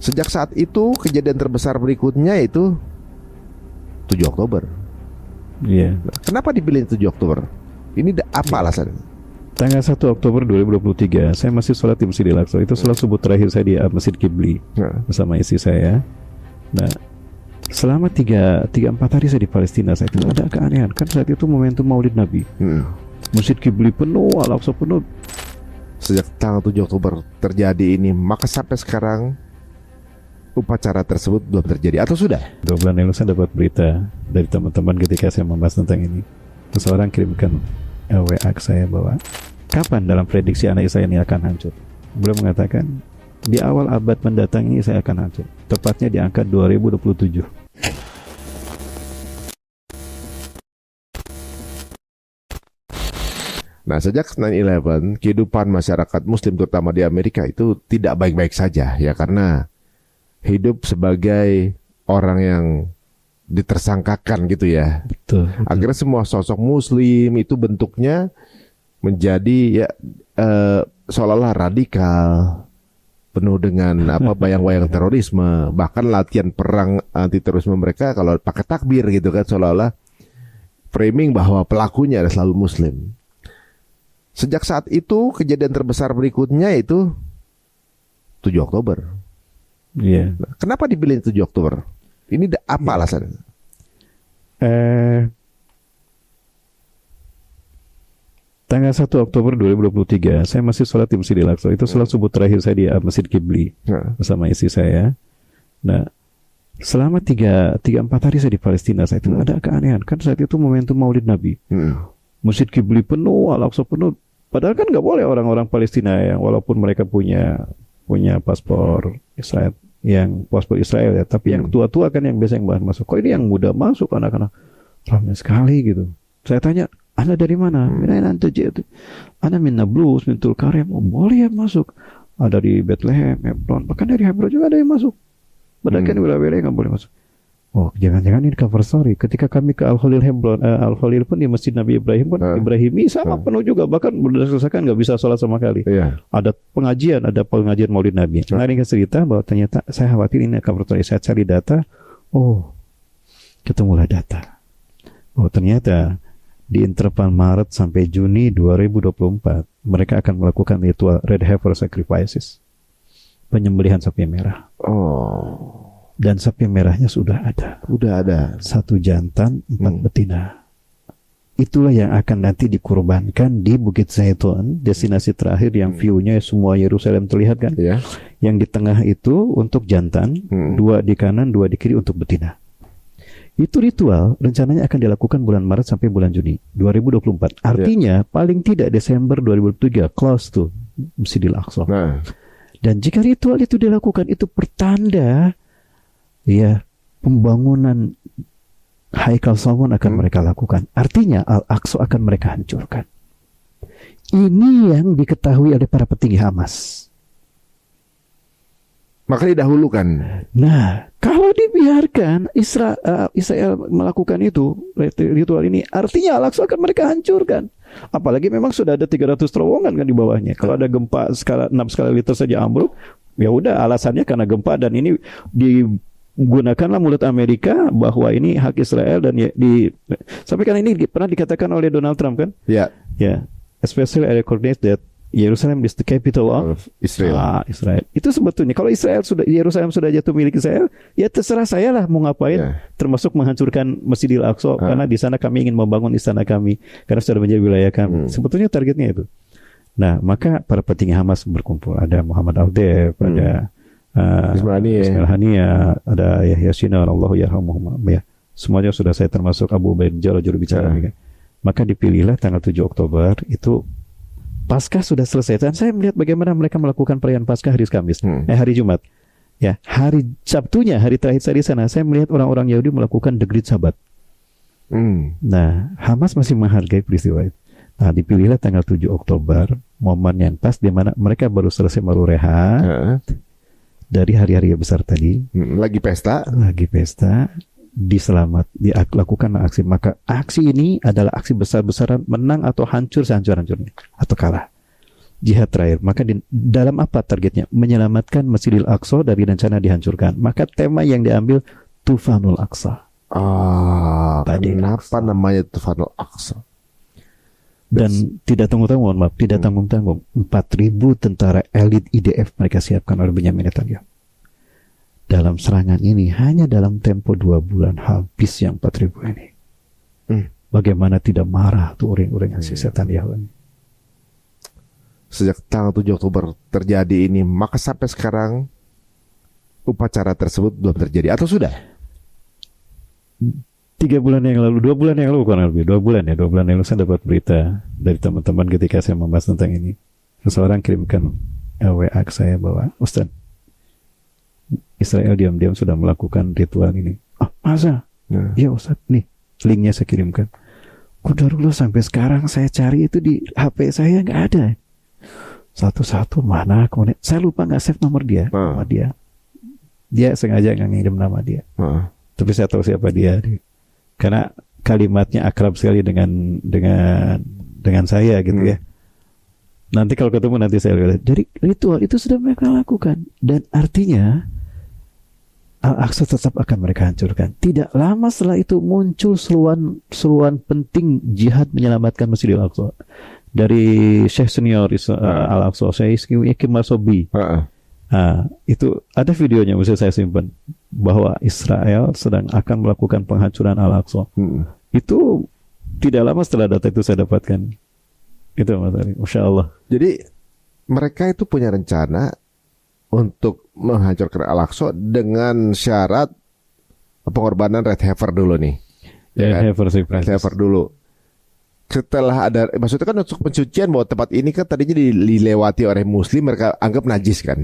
Sejak saat itu kejadian terbesar berikutnya itu 7 Oktober. Iya. Kenapa dipilih 7 Oktober? Ini apa alasannya? Tanggal 1 Oktober 2023 saya masih sholat di Masjidil Aqsa. Itu sholat subuh terakhir saya di Masjid Qibli bersama istri saya. Nah, selama 3-4 hari saya di Palestina, saya itu ada keanehan. Kan saat itu momentum Maulid Nabi. Masjid Qibli penuh, Al-Aqsa penuh. Sejak tanggal 7 Oktober terjadi ini, maka sampai sekarang upacara tersebut belum terjadi atau sudah? 2 bulan lalu saya dapat berita dari teman-teman ketika saya membahas tentang ini. Seseorang kirimkan WA ke saya bahwa kapan dalam prediksi anak Israel ini akan hancur. Beliau mengatakan di awal abad mendatang ini saya akan hancur. Tepatnya di angka 2027. Nah, sejak 9/11, kehidupan masyarakat Muslim terutama di Amerika itu tidak baik-baik saja ya, karena hidup sebagai orang yang ditersangkakan gitu ya. Betul. Akhirnya semua sosok Muslim itu bentuknya menjadi ya seolah-olah radikal, penuh dengan bayang-bayang terorisme, bahkan latihan perang anti terorisme mereka kalau pakai takbir gitu kan, seolah-olah framing bahwa pelakunya adalah selalu Muslim. Sejak saat itu kejadian terbesar berikutnya itu 7 Oktober. Iya. Kenapa dipilih 7 Oktober? Ini apa alasannya? Tanggal 1 Oktober 2023 saya masih sholat di Masjidil Aqsa. Itu sholat subuh terakhir saya di Masjid Qibli bersama istri saya. Nah, selama 3-4 hari saya di Palestina, saya itu ada keanehan. Kan saat itu momentum Maulid Nabi. Masjid Qibli penuh, Al-Aqsa penuh. Padahal kan nggak boleh orang-orang Palestina yang walaupun mereka punya paspor Israel, yang paspor Israel ya, tapi yang tua-tua kan yang biasa yang bahan masuk. Kok ini yang muda masuk, anak-anak ramai sekali gitu. Saya tanya, Anda dari mana? Anda min Nablus, min Tulkarem. Oh, boleh ya masuk. Ada di Bethlehem, Hebron, bahkan dari Hebron juga ada yang masuk. Padahal kan wilayah-wilayah nggak boleh masuk. Oh, jangan-jangan ini cover story. Ketika kami ke Al-Khalil Hebron, Al-Khalil pun di Masjid Nabi Ibrahim pun Ibrahimi sama penuh juga, bahkan berdasarkan nggak bisa sholat sama kali. Ada pengajian Maulid Nabi. Nah, ini cerita bahwa ternyata saya khawatir ini cover story. Saya cari data, oh, ketemulah data. Oh, ternyata di interval Maret sampai Juni 2024 mereka akan melakukan ritual Red Heifer Sacrifices, penyembelihan sapi merah. Dan sapi merahnya sudah ada. 1 jantan, 4 betina. Itulah yang akan nanti dikurbankan di Bukit Zaitun, destinasi terakhir yang view-nya semua Yerusalem terlihat kan. Yang di tengah itu untuk jantan, 2 di kanan, 2 di kiri untuk betina. Itu ritual rencananya akan dilakukan bulan Maret sampai bulan Juni 2024. Artinya paling tidak Desember 2023 close tuh Masjidil Aqsa. Dan jika ritual itu dilakukan, itu pertanda ya pembangunan Haikal Salomon akan mereka lakukan. Artinya Al-Aqsa akan mereka hancurkan. Ini yang diketahui oleh para petinggi Hamas. Maka didahulukan. Nah, kalau dibiarkan Israel melakukan itu ritual ini, artinya Al-Aqsa akan mereka hancurkan. Apalagi memang sudah ada 300 terowongan kan di bawahnya. Kalau ada gempa skala 6 skala liter saja ambruk, ya udah alasannya karena gempa, dan ini digunakanlah mulut Amerika bahwa ini hak Israel, dan sampai kan ini pernah dikatakan oleh Donald Trump kan? Ya. Especially I recognize that Yerusalem is the capital of Israel. Israel. Itu sebetulnya kalau Yerusalem sudah jatuh milik Israel, ya terserah saya lah mau ngapain, termasuk menghancurkan Masjidil Aqsa karena di sana kami ingin membangun istana kami karena sudah menjadi wilayah kami. Sebetulnya targetnya itu. Nah, maka para petinggi Hamas berkumpul. Ada Muhammad Al-Deif, ada Ismail Haniya, ada Yahya Sinwar, Allahu yarhamuhum ya. Semuanya sudah saya termasuk Abu Ubaid Jalal juru bicara. Maka dipilihlah tanggal 7 Oktober itu Paskah sudah selesai. Dan saya melihat bagaimana mereka melakukan perayaan Paskah hari Kamis, hari Jumat. Ya, hari Sabtunya, hari terakhir saya di sana, saya melihat orang-orang Yahudi melakukan the Great Sabbath. Nah, Hamas masih menghargai peristiwa itu. Nah, dipilihlah tanggal 7 Oktober, momen yang pas di mana mereka baru selesai rehat dari hari-hari besar tadi. Lagi pesta, dilakukan aksi. Maka aksi ini adalah aksi besar-besaran, menang atau hancur sehancur-hancurnya, atau kalah. jihad terakhir. Maka dalam apa targetnya? Menyelamatkan Masjidil Aqsa dari rencana dihancurkan. Maka tema yang diambil Tufanul Aqsa. Kenapa namanya Tufanul Aqsa? Dan tidak tanggung-tanggung, maaf, tidak tanggung-tanggung. 4.000 tentara elit IDF mereka siapkan oleh Benyamin Netanyahu. Dalam serangan ini, hanya dalam tempo 2 bulan habis yang 4.000 ini. Bagaimana tidak marah tuh orang-orang yang si Netanyahu ini. Sejak tanggal 7 Oktober terjadi ini, maka sampai sekarang upacara tersebut belum terjadi atau sudah? 2 bulan yang lalu kurang lebih 2 bulan yang lalu saya dapat berita dari teman-teman ketika saya membahas tentang ini. Seseorang kirimkan WA ke saya bahwa Ustaz, Israel diam-diam sudah melakukan ritual ini. Masa? Iya Ustaz, nih linknya saya kirimkan. Qadarullah, sampai sekarang saya cari itu di HP saya nggak ada. Satu-satu mana, kemudian saya lupa nggak save nomor dia, nama dia. Dia sengaja nggak ngirim nama dia. Tapi saya tahu siapa dia. Karena kalimatnya akrab sekali dengan saya gitu ya. Nanti kalau ketemu nanti saya lihat. Jadi ritual itu sudah mereka lakukan, dan artinya Al-Aqsa tetap akan mereka hancurkan. Tidak lama setelah itu muncul seruan penting jihad menyelamatkan Masjidil Aqsa dari Syekh Senior Al-Aqsa, Syekh Yakim Masobi. Itu ada videonya, bisa saya simpan, bahwa Israel sedang akan melakukan penghancuran Al-Aqsa. Itu tidak lama setelah data itu saya dapatkan. Itu Mas Ari, Masya Allah. Jadi mereka itu punya rencana untuk menghancurkan Al-Aqsa dengan syarat pengorbanan Red Heifer dulu nih. Red Heifer dulu. Setelah ada, maksudnya kan untuk pencucian bahwa tempat ini kan tadinya dilewati oleh Muslim, mereka anggap najis kan.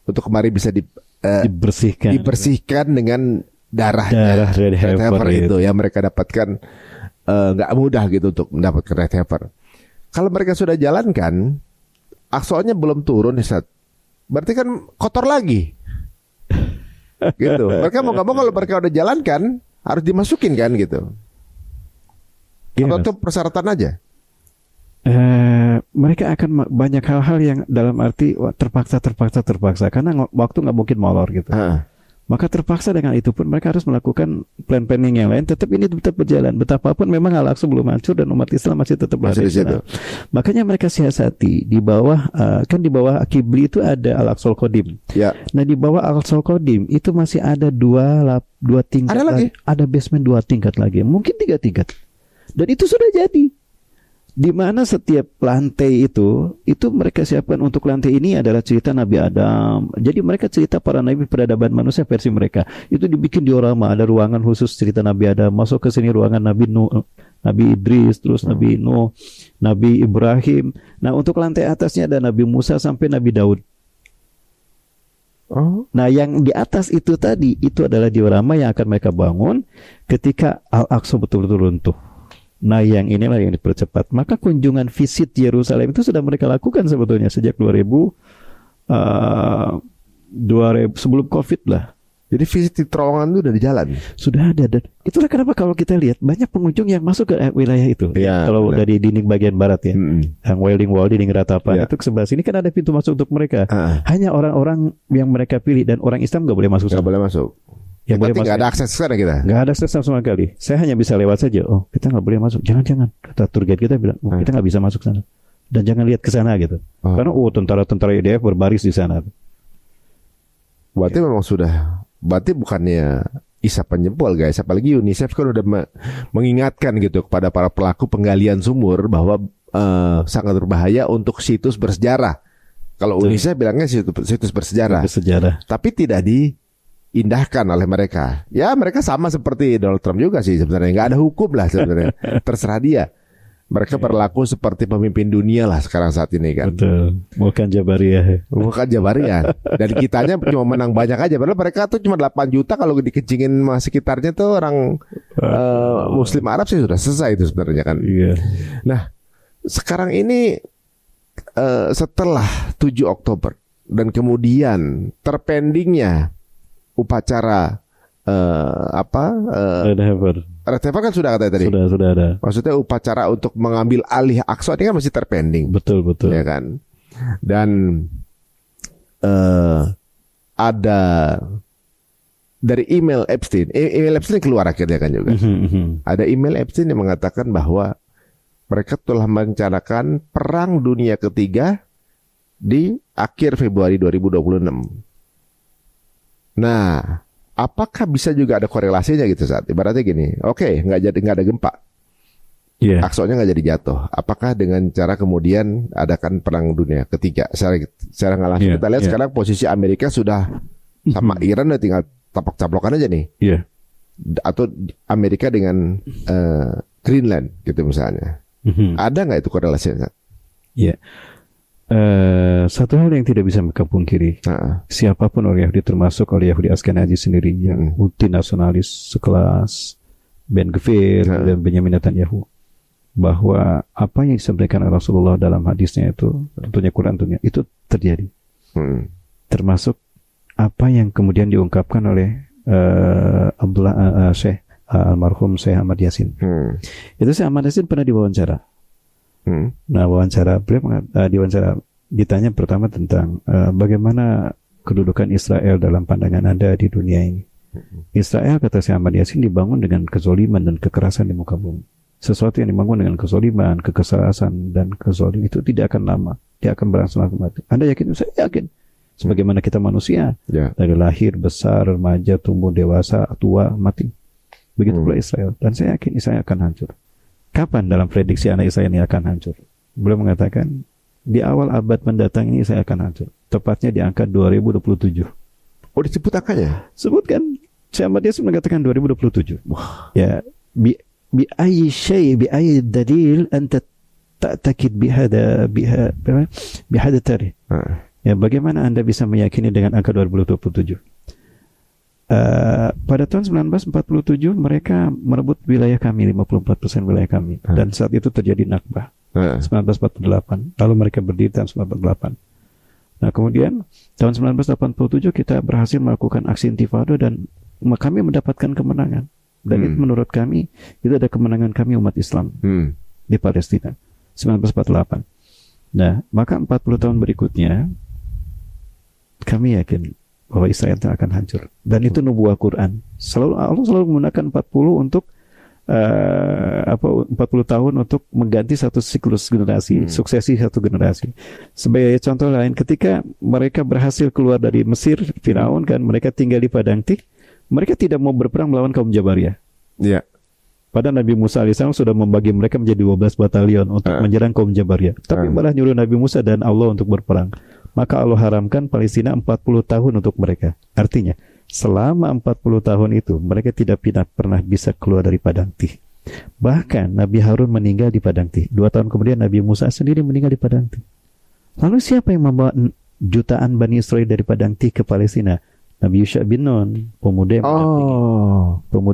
Untuk kemarin bisa dibersihkan dengan darah Red Heifer itu yang mereka dapatkan, nggak mudah gitu untuk mendapatkan Red Heifer. Kalau mereka sudah jalankan, Aqsa-nya belum turun nih Ustaz. Berarti kan kotor lagi. Gitu. Mereka mau nggak mau kalau mereka udah jalankan harus dimasukin kan gitu. Atau itu persyaratan aja? Mereka akan banyak hal-hal yang dalam arti terpaksa karena waktu nggak mungkin molor gitu. Maka terpaksa dengan itu pun mereka harus melakukan planning yang lain. Tetap ini tetap berjalan. Betapapun memang Al-Aqsa belum hancur dan umat Islam masih tetap berada di situ. Makanya mereka siasati di bawah, kan di bawah Qibli itu ada Al-Aqsa Al-Qadim. Ya. Nah di bawah Al-Aqsa Al-Qadim itu masih ada dua tingkat. Ada lagi? Ada basement 2 tingkat lagi. Mungkin 3 tingkat. Dan itu sudah jadi. Di mana setiap lantai itu mereka siapkan. Untuk lantai ini adalah cerita Nabi Adam. Jadi mereka cerita para nabi peradaban manusia versi mereka. Itu dibikin diorama, ada ruangan khusus cerita Nabi Adam. Masuk ke sini ruangan Nabi Nuh, Nabi Idris, terus Nabi Nuh, Nabi Ibrahim. Nah, untuk lantai atasnya ada Nabi Musa sampai Nabi Daud. Nah, yang di atas itu tadi itu adalah diorama yang akan mereka bangun ketika Al-Aqsa betul-betul runtuh. Nah, yang inilah yang dipercepat. Maka kunjungan visit Yerusalem itu sudah mereka lakukan sebetulnya sejak 2000 sebelum COVID lah. Jadi visit di terowongan itu udah di jalan. Sudah ada, dan itulah kenapa kalau kita lihat banyak pengunjung yang masuk ke wilayah itu. Ya, kalau benar. Dari dinding bagian barat ya, yang Wailing Wall, dinding ratapan itu ke sebelah sini kan ada pintu masuk untuk mereka. Hanya orang-orang yang mereka pilih, dan orang Islam nggak boleh masuk. Nggak boleh masuk. Yang boleh nggak ada akses ke sana kita. Nggak ada akses sama sekali. Saya hanya bisa lewat saja. Oh, kita nggak boleh masuk. Jangan. Kata tour guide kita bilang, kita nggak bisa masuk sana. Dan jangan lihat ke sana gitu. Karena tentara-tentara IDF berbaris di sana. Berarti memang sudah. Berarti bukannya isapan jempol guys. Apalagi UNICEF kan udah mengingatkan gitu kepada para pelaku penggalian sumur bahwa sangat berbahaya untuk situs bersejarah. Kalau UNICEF bilangnya situs bersejarah. Tapi tidak diindahkan oleh mereka. Ya mereka sama seperti Donald Trump juga sih sebenarnya. Nggak ada hukum lah sebenarnya. Terserah dia. Mereka berlaku seperti pemimpin dunia lah sekarang saat ini kan. Betul. Bukan Jabariyah. Dan kitanya cuma menang banyak aja. Padahal mereka tuh cuma 8 juta. Kalau dikencingin sekitarnya tuh orang Muslim Arab sih sudah selesai itu sebenarnya kan. Nah sekarang ini setelah 7 Oktober dan kemudian terpendingnya upacara Red Heifer. Red Heifer kan sudah katanya tadi. Sudah ada. Maksudnya upacara untuk mengambil alih Aqsa ini kan masih terpending. Betul. Ya kan. Dan ada dari email Epstein. Email Epstein keluar akhirnya kan juga. Ada email Epstein yang mengatakan bahwa mereka telah merencanakan perang dunia ketiga di akhir Februari 2026. Nah, apakah bisa juga ada korelasinya gitu saat ibaratnya gini, oke, nggak ada gempa, Aqsa-nya nggak jadi jatuh. Apakah dengan cara kemudian adakan perang dunia ketiga? Secara nggak langsung kita lihat sekarang posisi Amerika sudah sama Iran udah tinggal taplok-taplokan aja nih. Atau Amerika dengan Greenland gitu misalnya. Ada nggak itu korelasinya? Satu hal yang tidak bisa mereka pungkiri, siapapun orang Yahudi, termasuk orang Yahudi Askenazi sendiri yang multinasionalis sekelas Ben Gvir dan Benjamin Netanyahu, bahwa apa yang disampaikan Rasulullah dalam hadisnya itu, tentunya Quran tentunya, itu terjadi. Termasuk apa yang kemudian diungkapkan oleh Syekh almarhum Syekh Ahmad Yasin. Itu Syekh Ahmad Yasin pernah diwawancara. Nah, diwawancara ditanya pertama tentang bagaimana kedudukan Israel dalam pandangan Anda di dunia ini. Israel, kata Syekh Ahmad Yasin, dibangun dengan kezoliman dan kekerasan di muka bumi. Sesuatu yang dibangun dengan kezoliman, kekerasan dan kezolim itu tidak akan lama. Dia akan berangsur mati. Anda yakin? Saya yakin. Sebagaimana kita manusia, dari lahir, besar, remaja, tumbuh, dewasa, tua, mati. Begitu pula Israel. Dan saya yakin Israel akan hancur. Kapan dalam prediksi anak Israel ini akan hancur? Beliau mengatakan di awal abad mendatang ini Israel akan hancur. Tepatnya di angka 2027. Oh, disebut angkanya? Sebutkan. Syekh Ahmad Yasin mengatakan 2027. Ya, bi ayyi syai' bi ayyi dalil anta ta'takid bihada tarikh. Ya, bagaimana Anda bisa meyakini dengan angka 2027? Pada tahun 1947 mereka merebut wilayah kami, 54% wilayah kami, dan saat itu terjadi Nakbah 1948. Lalu mereka berdiri tahun 1948. Nah, kemudian tahun 1987 kita berhasil melakukan aksi intifada dan kami mendapatkan kemenangan. Dan itu menurut kami itu ada kemenangan kami umat Islam di Palestina 1948. Nah, maka 40 tahun berikutnya kami yakin bahwa Israel akan hancur, dan itu nubuah Quran. Allah selalu menggunakan 40 untuk 40 tahun untuk mengganti satu siklus generasi, suksesi satu generasi. Sebagai contoh lain, ketika mereka berhasil keluar dari Mesir, Firaun kan, mereka tinggal di Padang Tih, mereka tidak mau berperang melawan kaum Jabariyah. Padahal Nabi Musa alaihissalam sudah membagi mereka menjadi 12 batalion untuk menyerang kaum Jabariyah. Tapi malah nyuruh Nabi Musa dan Allah untuk berperang. Maka Allah haramkan Palestina 40 tahun untuk mereka. Artinya, selama 40 tahun itu, mereka tidak pernah bisa keluar dari Padang Tih. Bahkan Nabi Harun meninggal di Padang Tih. 2 tahun kemudian Nabi Musa sendiri meninggal di Padang Tih. Lalu siapa yang membawa jutaan Bani Israel dari Padang Tih ke Palestina? Nabi Yusha bin Nun, pemuda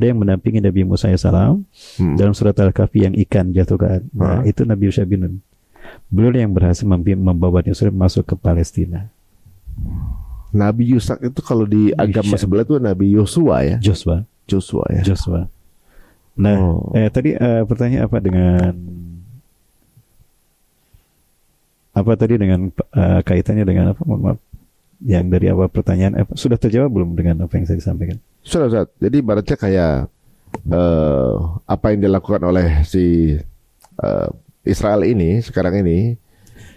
yang mendampingi Nabi Musa AS dalam surat Al-Kahfi yang ikan jatuh ke air. Nah, itu Nabi Yusha bin Nun. Beliau yang berhasil membawa Israel masuk ke Palestina. Nabi Yusak itu kalau di agama sebelah itu Nabi Yosua ya. Joshua. Nah, tadi pertanyaan apa dengan kaitannya dengan apa? Mohon maaf. Yang dari awal pertanyaan sudah terjawab belum dengan apa yang saya sampaikan? Sudah. Jadi ibaratnya kayak apa yang dilakukan oleh si Israel ini sekarang ini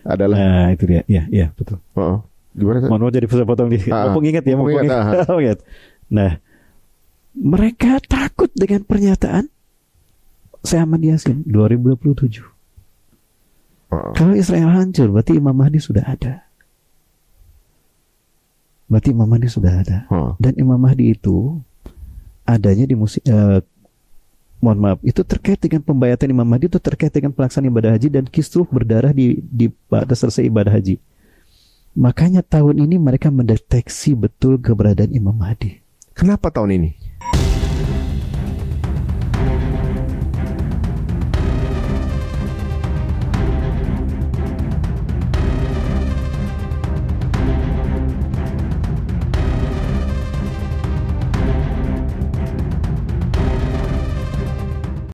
adalah itu dia. Iya, betul. Gimana? Mau jadi potong di. Mau ingat. Nah, mereka takut dengan pernyataan Syekh Ahmad Yasin 2027. Kalau Israel hancur, berarti Imam Mahdi sudah ada. Dan Imam Mahdi itu adanya di mohon maaf, itu terkait dengan pembayatan Imam Mahdi, itu terkait dengan pelaksanaan ibadah haji dan kisruh berdarah di pada selesai ibadah haji. Makanya tahun ini mereka mendeteksi betul keberadaan Imam Mahdi. Kenapa tahun ini?